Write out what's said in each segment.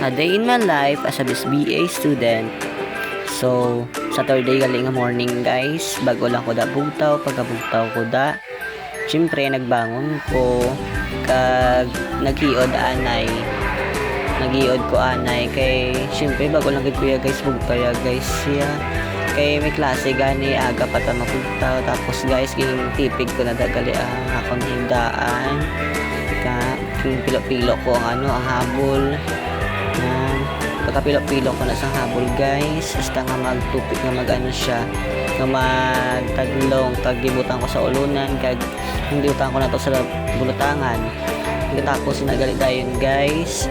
A day in my life as a BA student. So, Saturday gali nga morning guys, bago lang ko da bugtaw, pagkabugtaw ko da, syempre nagbangon ko, kag naghiod ko anay, kay syempre bago lang gid kuya guys, bugtaw ya guys siya. Kay may klase gani aga pa ta mabugtaw, tapos guys king tipig ko na dagali ang akong hindaan. King pilo-pilo ko ang habol. Pagkapilo-pilo ko na sa habol guys, hasta nga magtupik nga magano siya, nga magtaglong, kag gibutan ko sa ulunan, kag hindi utang ko na to sa bulutangan. Tapos nagali dayon guys,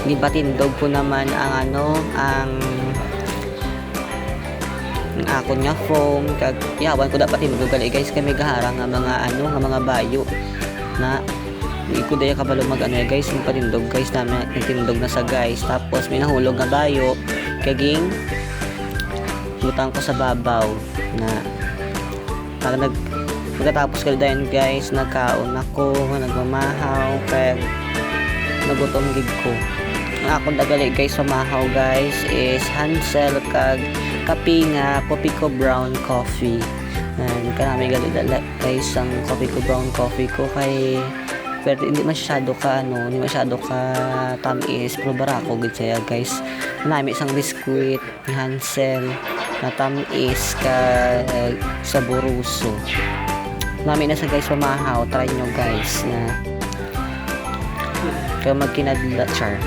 di patindog ko naman ang ang akon nga foam, kag yawan ko dapat tindog gali guys, kay may gaharang nga mga bayo na hindi ko daya kabalo guys, yung patindog guys namin, nagtindog na sa guys, tapos may nahulog na bayo, kaging butang ko sa babaw na pagkatapos ka dahil guys, nagkaon ako, nagmamahaw, kaya nagutom gig ko. Ang akong dagali guys mamahaw guys is Hansel kag kape nga Kopiko brown coffee. Karami gali dala guys ang Kopiko brown coffee ko, kay pero hindi masyado ka tamis, pero barako gid siya guys. Nami isang biskuit ni Hansel na tamis ka saburuso. Nami na sa guys pamahaw, try nyo guys na kaya magkinadla char.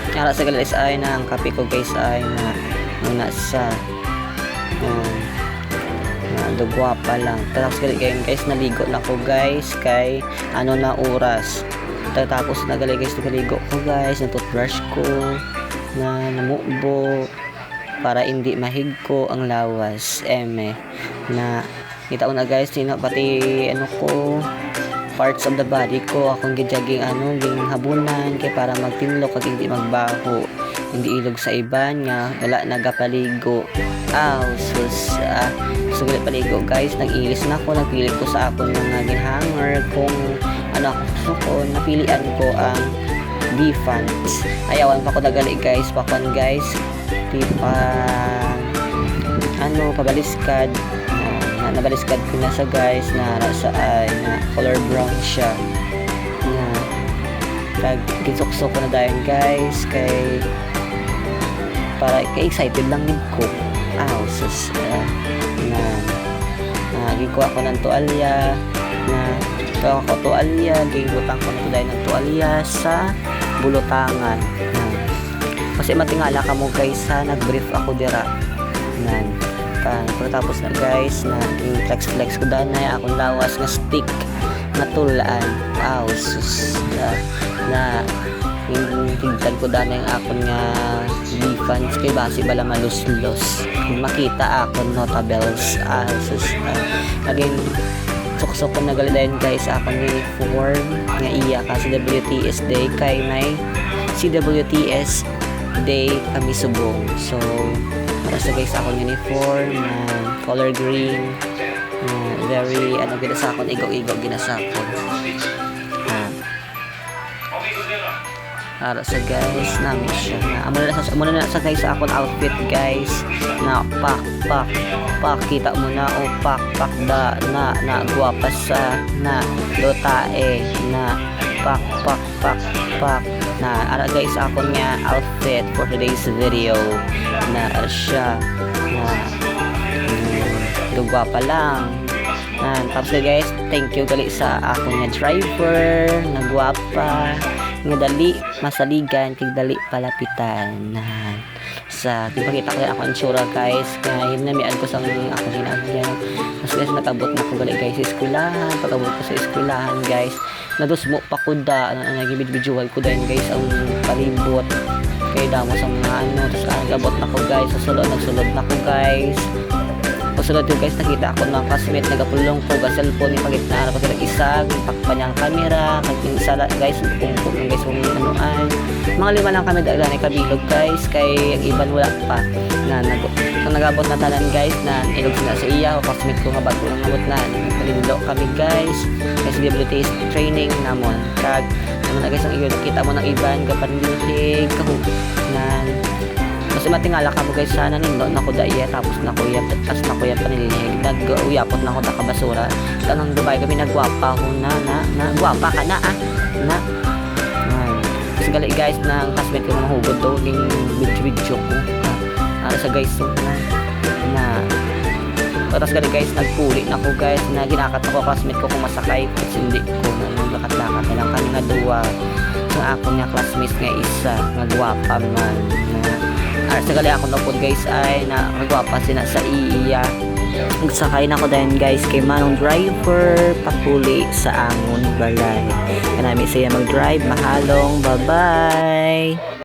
Kaya sa guys ay na ang kape ko guys ay na muna sa dugwa pa lang. Tapos guys naligo na ko guys, kay na oras. Tapos nagali guys nagaligo ko guys, na-toothbrush ko, na namukbo para hindi mahigko ang lawas na kita ko na guys, pati ko parts of the body ko akong gidjaging ging habunan, kay para magtinlo kag hindi magbaho, hindi ilog sa iban nga wala nagapaligo. Sus sulit paligo guys, nag-ilis na ako, nagpili ko sa akon mga ginhanger kung gusto ko, napilian ko ang B-Fans. Ayawan pa ko nagali guys, pakwan guys, pabaliskad, nabaliskad ko na sa guys, na nasa na color brown siya, na ginsukso ko na dahil guys, kay para excited lang din ko. Sus gikuha ko ng tuwalya, gigutan ko na dahil ng tuwalya sa bulutangan. Kasi matingala ka mo guys, nag-brief ako dira pagkatapos na guys, na flex ko dahil na akong lawas nga stick na tulaan. Sus na higdan ko dahil yung akon nga B-Fans, kay basi bala maluslos makita akon notables. Sus naging suksok ko nagalidayan guys akon uniform nga iya ka CWTS day, kay may CWTS day kami subong. So para sa guys akon uniform color green, very ginasakon, igaw-igaw ginasakon. Para sa guys namin siya muna na sa guys akon outfit guys, na pak kita mo na pak da na guwapa sa na dotae na pak na guys akon nga outfit for today's video na siya na guwapa lang. Tapos guys, thank you gali sa akon nga driver na guwapa, nga dali masaligan, kag dali palapitan. Sa ipakita ko ako insura guys, kaya hinamian ko sa ako ginagyan. Mas guys nakabot na ko gali guys sa eskwelahan. Pagabot ko sa eskwelahan guys, nadusmo pa ko da nagibid-visual ko din guys ang palibot, kay damo sa mga tapos nagabot na ko guys, nagsulod na ko guys. Pagsunod ko guys, nakita ako ng classmate nagapulong ko ga cellphone ni pagit na pag isa takpan niyang camera kag isa guys kung guys kung ano ay mga lima lang kami dala ni kabilog guys kay ang iban wala pa na nagabot na tanan guys na ilog sila sa iya o classmate ko nga bago lang abot na palilo kami guys kasi disability training namon kag naman na guys ang iyo nakita mo ng iban kapanlihig na kasi matingala ka mo guys sana nindo na ko daiya tapos nakuyap tapos nakuyap pa nilihig nag-uyapot na ko da kabasura tanang Dubai kami nagwapa ho na gwapa ka na na kasi gali guys na ang classmate ko mahugod to yung video ko sa guys so na tapos gali guys nagpuli na ko guys na ginakat ako classmate ko kung masakay kasi hindi ko na lakat-lakat na lang kami nga duwa ng ako niya classmates nga isa nagwapa man sa gali ako na po guys ay nagwapa sila sa iya nagsakay na ko dahil guys kay manong driver papuli sa Angon Balay kanami siya mag drive mahalong bye bye